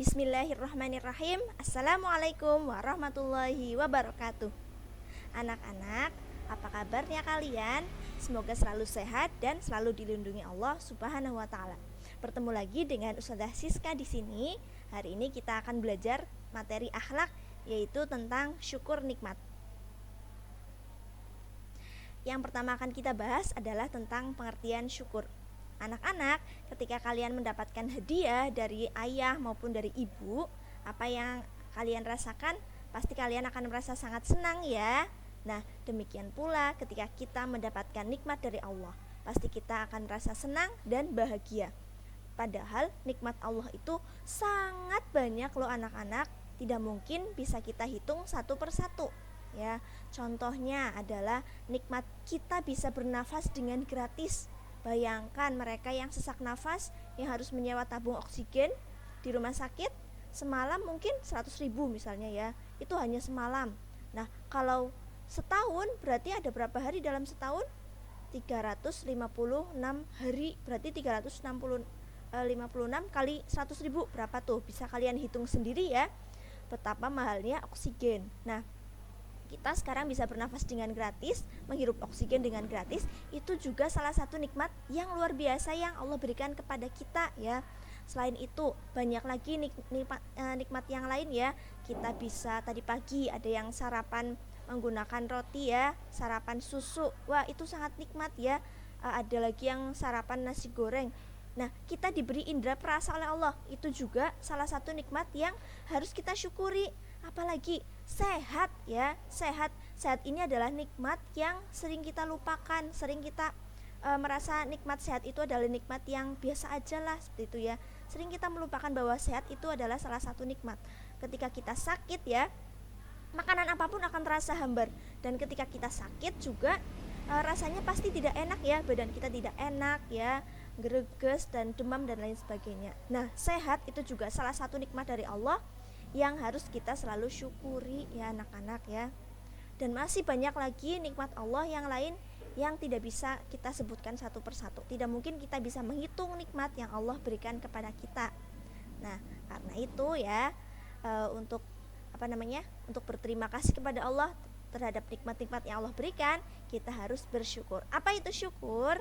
Bismillahirrahmanirrahim. Assalamualaikum warahmatullahi wabarakatuh. Anak-anak, apa kabarnya kalian? Semoga selalu sehat dan selalu dilindungi Allah Subhanahu wa taala. Bertemu lagi dengan Ustazah Siska di sini. Hari ini kita akan belajar materi akhlak, yaitu tentang syukur nikmat. Yang pertama akan kita bahas adalah tentang pengertian syukur. Anak-anak, ketika kalian mendapatkan hadiah dari ayah maupun dari ibu, apa yang kalian rasakan? Pasti kalian akan merasa sangat senang ya. Nah, demikian pula ketika kita mendapatkan nikmat dari Allah, pasti kita akan merasa senang dan bahagia. Padahal nikmat Allah itu sangat banyak loh anak-anak, tidak mungkin bisa kita hitung satu persatu. Ya, contohnya adalah nikmat kita bisa bernafas dengan gratis. Bayangkan mereka yang sesak nafas, yang harus menyewa tabung oksigen di rumah sakit, semalam mungkin 100.000 misalnya ya, itu hanya semalam. Nah, kalau setahun berarti ada berapa hari dalam setahun? 356 hari, berarti 356 kali 100.000 berapa tuh? Bisa kalian hitung sendiri ya, betapa mahalnya oksigen. Nah, kita sekarang bisa bernafas dengan gratis, menghirup oksigen dengan gratis, itu juga salah satu nikmat yang luar biasa yang Allah berikan kepada kita ya. Selain itu banyak lagi nikmat yang lain ya. Kita bisa tadi pagi ada yang sarapan menggunakan roti ya, sarapan susu, wah itu sangat nikmat ya. Ada lagi yang sarapan nasi goreng. Nah, kita diberi indera perasa oleh Allah, itu juga salah satu nikmat yang harus kita syukuri. Apalagi sehat ya, sehat ini adalah nikmat yang sering kita lupakan, sering kita merasa nikmat sehat itu adalah nikmat yang biasa aja lah, seperti itu ya. Sering kita melupakan bahwa sehat itu adalah salah satu nikmat. Ketika kita sakit ya, makanan apapun akan terasa hambar, dan ketika kita sakit juga rasanya pasti tidak enak ya, badan kita tidak enak ya, greges dan demam dan lain sebagainya. Nah, sehat itu juga salah satu nikmat dari Allah yang harus kita selalu syukuri ya anak-anak ya. Dan masih banyak lagi nikmat Allah yang lain yang tidak bisa kita sebutkan satu persatu. Tidak mungkin kita bisa menghitung nikmat yang Allah berikan kepada kita. Nah, karena itu ya untuk untuk berterima kasih kepada Allah terhadap nikmat-nikmat yang Allah berikan, kita harus bersyukur. Apa itu syukur?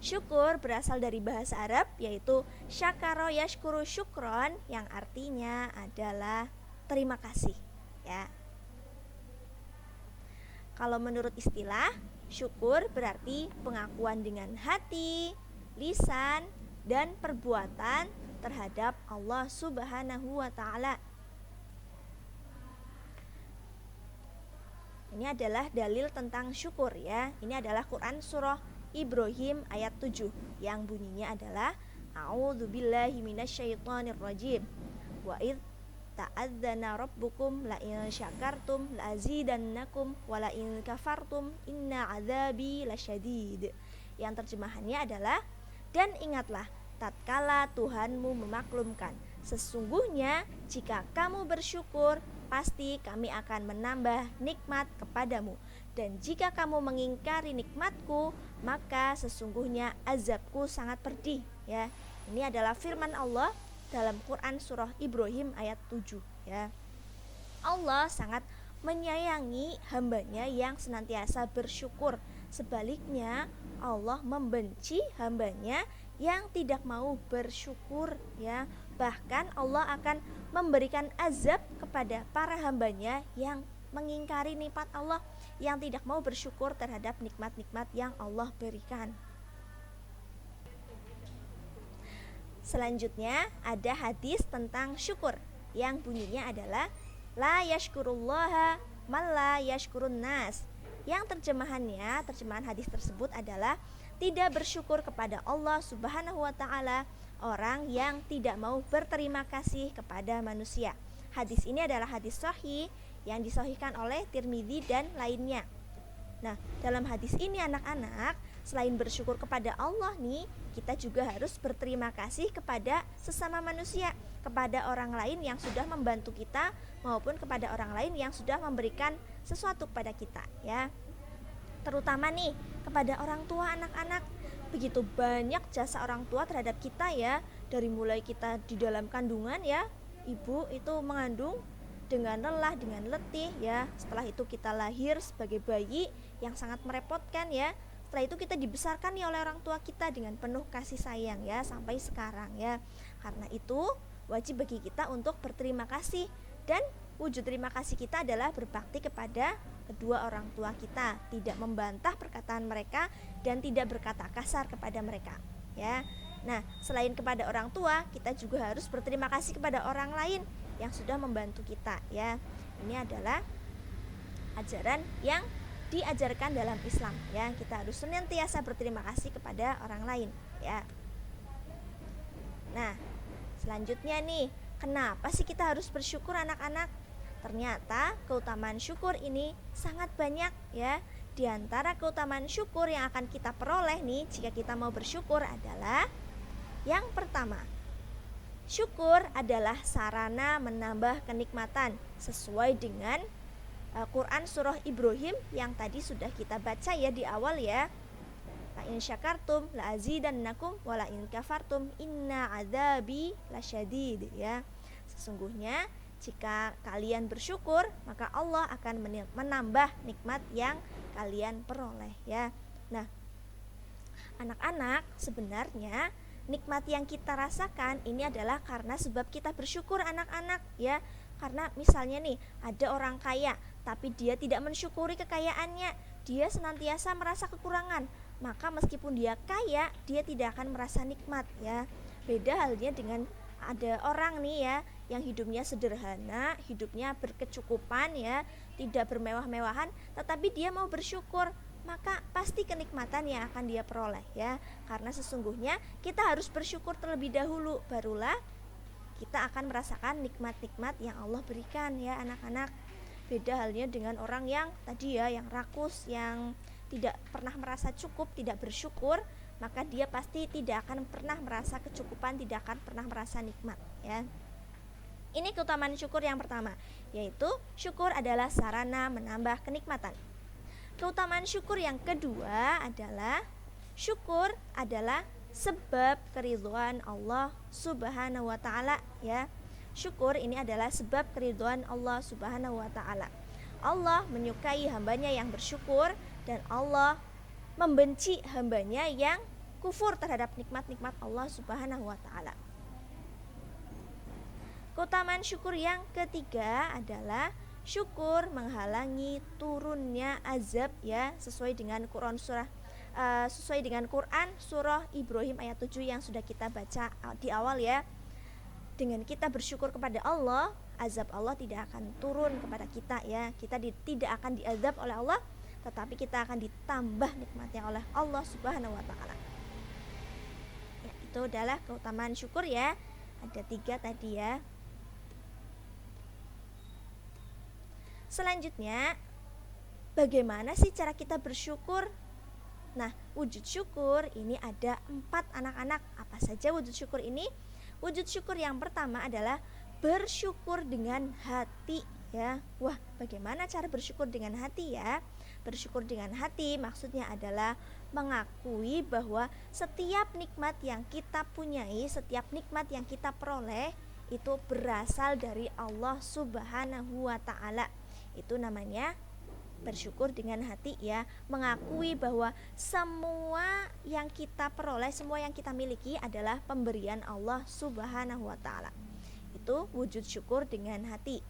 Syukur berasal dari bahasa Arab, yaitu syakaro yashkuru syukron, yang artinya adalah terima kasih ya. Kalau menurut istilah, syukur berarti pengakuan dengan hati, lisan, dan perbuatan terhadap Allah Subhanahu wa taala. Ini adalah dalil tentang syukur ya. Ini adalah Quran surah Ibrahim ayat 7 yang bunyinya adalah A'udzubillahi minasyaitonirrajim. Wa id ta'adzana rabbukum la in syakartum la azidannakum wa la in kafartum inna adzabi lasyadid. Yang terjemahannya adalah, dan ingatlah tatkala Tuhanmu memaklumkan, sesungguhnya jika kamu bersyukur pasti kami akan menambah nikmat kepadamu, dan jika kamu mengingkari nikmatku maka sesungguhnya azabku sangat pedih ya. Ini adalah firman Allah dalam Quran surah Ibrahim ayat 7 ya. Allah sangat menyayangi hambanya yang senantiasa bersyukur. Sebaliknya Allah membenci hambanya yang tidak mau bersyukur ya. Bahkan Allah akan memberikan azab kepada para hambanya yang mengingkari nikmat Allah, yang tidak mau bersyukur terhadap nikmat-nikmat yang Allah berikan. Selanjutnya ada hadis tentang syukur yang bunyinya adalah la yashkurullaha man la yashkurun nas. Yang terjemahan hadis tersebut adalah tidak bersyukur kepada Allah Subhanahu wa taala orang yang tidak mau berterima kasih kepada manusia. Hadis ini adalah hadis sahih yang disahihkan oleh Tirmidzi dan lainnya. Nah, dalam hadis ini anak-anak, selain bersyukur kepada Allah nih, kita juga harus berterima kasih kepada sesama manusia, kepada orang lain yang sudah membantu kita maupun kepada orang lain yang sudah memberikan sesuatu kepada kita ya. Terutama nih kepada orang tua anak-anak. begitu banyak jasa orang tua terhadap kita ya, dari mulai kita di dalam kandungan ya, ibu itu mengandung dengan lelah, dengan letih ya. Setelah itu kita lahir sebagai bayi yang sangat merepotkan ya. Setelah itu kita dibesarkan ya oleh orang tua kita dengan penuh kasih sayang ya sampai sekarang ya. Karena itu wajib bagi kita untuk berterima kasih, dan wujud terima kasih kita adalah berbakti kepada kedua orang tua kita, tidak membantah perkataan mereka dan tidak berkata kasar kepada mereka ya. Nah, selain kepada orang tua, kita juga harus berterima kasih kepada orang lain yang sudah membantu kita ya. Ini adalah ajaran yang diajarkan dalam Islam ya. Kita harus senantiasa berterima kasih kepada orang lain ya. Nah, selanjutnya nih, kenapa sih kita harus bersyukur anak-anak? Ternyata keutamaan syukur ini sangat banyak ya. Di antara keutamaan syukur yang akan kita peroleh nih jika kita mau bersyukur adalah yang pertama, syukur adalah sarana menambah kenikmatan sesuai dengan Quran surah Ibrahim yang tadi sudah kita baca ya di awal ya. La in syakartum la azidannakum wa la in kafartum inna adzabi lasyadid ya. Sesungguhnya jika kalian bersyukur, maka Allah akan menambah nikmat yang kalian peroleh ya. Nah, anak-anak, sebenarnya nikmat yang kita rasakan ini adalah karena sebab kita bersyukur anak-anak ya. Karena misalnya nih, ada orang kaya tapi dia tidak mensyukuri kekayaannya, dia senantiasa merasa kekurangan, maka meskipun dia kaya, dia tidak akan merasa nikmat ya. Beda halnya dengan ada orang nih ya yang hidupnya sederhana, hidupnya berkecukupan ya, tidak bermewah-mewahan, tetapi dia mau bersyukur, maka pasti kenikmatan yang akan dia peroleh ya. Karena sesungguhnya kita harus bersyukur terlebih dahulu, barulah kita akan merasakan nikmat-nikmat yang Allah berikan ya anak-anak. Beda halnya dengan orang yang tadi ya, yang rakus, yang tidak pernah merasa cukup, tidak bersyukur, maka dia pasti tidak akan pernah merasa kecukupan, tidak akan pernah merasa nikmat ya. Ini keutamaan syukur yang pertama, yaitu syukur adalah sarana menambah kenikmatan. Keutamaan syukur yang kedua adalah syukur adalah sebab keridhaan Allah Subhanahu wa taala ya. Syukur ini adalah sebab keridhaan Allah Subhanahu wa taala. Allah menyukai hambanya yang bersyukur, dan Allah membenci hambanya yang kufur terhadap nikmat-nikmat Allah Subhanahu wa taala. Keutamaan syukur yang ketiga adalah syukur menghalangi turunnya azab ya, sesuai dengan Quran surah Ibrahim ayat 7 yang sudah kita baca di awal ya. Dengan kita bersyukur kepada Allah, azab Allah tidak akan turun kepada kita ya. Kita tidak akan diazab oleh Allah, tetapi kita akan ditambah nikmatnya oleh Allah Subhanahu wa taala. Ya, itu adalah keutamaan syukur ya. Ada 3 tadi ya. Selanjutnya, bagaimana sih cara kita bersyukur? Nah, wujud syukur ini ada 4 anak-anak. Apa saja wujud syukur ini? Wujud syukur yang pertama adalah bersyukur dengan hati ya. Wah, bagaimana cara bersyukur dengan hati ya? Bersyukur dengan hati maksudnya adalah mengakui bahwa setiap nikmat yang kita punyai, setiap nikmat yang kita peroleh itu berasal dari Allah Subhanahu wa taala. Itu namanya bersyukur dengan hati ya, mengakui bahwa semua yang kita peroleh, semua yang kita miliki adalah pemberian Allah Subhanahu wa taala. Itu wujud syukur dengan hati.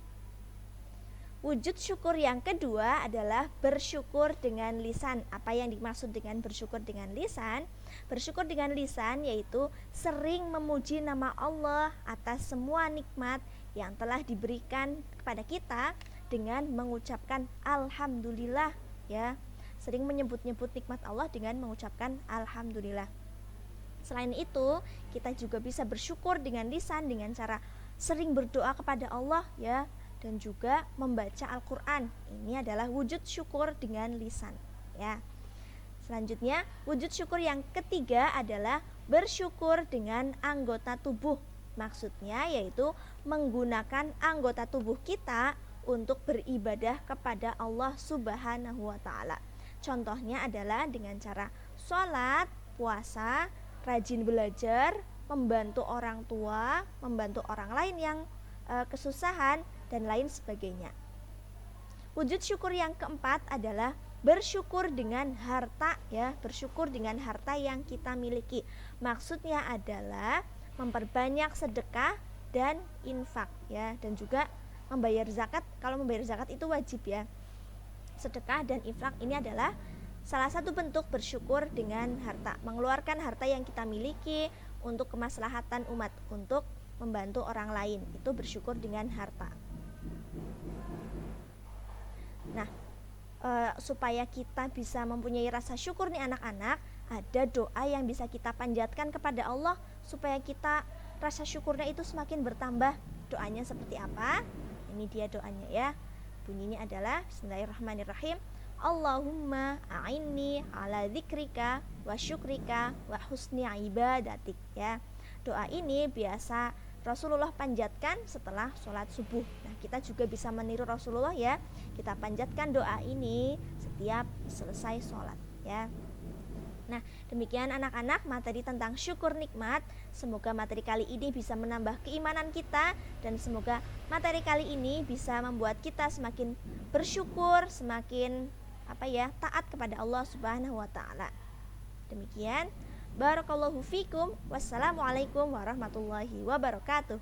Wujud syukur yang kedua adalah bersyukur dengan lisan. Apa yang dimaksud dengan bersyukur dengan lisan? Bersyukur dengan lisan yaitu sering memuji nama Allah atas semua nikmat yang telah diberikan kepada kita dengan mengucapkan alhamdulillah ya. Sering menyebut-nyebut nikmat Allah dengan mengucapkan alhamdulillah. Selain itu, kita juga bisa bersyukur dengan lisan dengan cara sering berdoa kepada Allah ya, dan juga membaca Al-Qur'an. Ini adalah wujud syukur dengan lisan ya. Selanjutnya, wujud syukur yang ketiga adalah bersyukur dengan anggota tubuh. Maksudnya yaitu menggunakan anggota tubuh kita untuk beribadah kepada Allah Subhanahu wa taala. Contohnya adalah dengan cara sholat, puasa, rajin belajar, membantu orang tua, membantu orang lain yang kesusahan dan lain sebagainya. Wujud syukur yang keempat adalah bersyukur dengan harta, ya, bersyukur dengan harta yang kita miliki. Maksudnya adalah memperbanyak sedekah dan infak, ya, dan juga membayar zakat. Kalau membayar zakat itu wajib, ya. Sedekah dan infak ini adalah salah satu bentuk bersyukur dengan harta, mengeluarkan harta yang kita miliki untuk kemaslahatan umat, untuk membantu orang lain, itu bersyukur dengan harta. Nah, supaya kita bisa mempunyai rasa syukur nih anak-anak, ada doa yang bisa kita panjatkan kepada Allah supaya kita rasa syukurnya itu semakin bertambah. Doanya seperti apa? Ini dia doanya, ya. Bunyinya adalah Bismillahirrahmanirrahim. Allahumma a'inni ala dzikrika wa syukrika wa husni ibadatik, ya. Doa ini biasa Rasulullah panjatkan setelah sholat subuh. Nah, kita juga bisa meniru Rasulullah, ya. Kita panjatkan doa ini setiap selesai sholat, ya. Nah, demikian anak-anak materi tentang syukur nikmat. Semoga materi kali ini bisa menambah keimanan kita, dan semoga materi kali ini bisa membuat kita semakin bersyukur, semakin taat kepada Allah Subhanahu wa taala. Demikian, barakallahu fikum. Wassalamualaikum warahmatullahi wabarakatuh.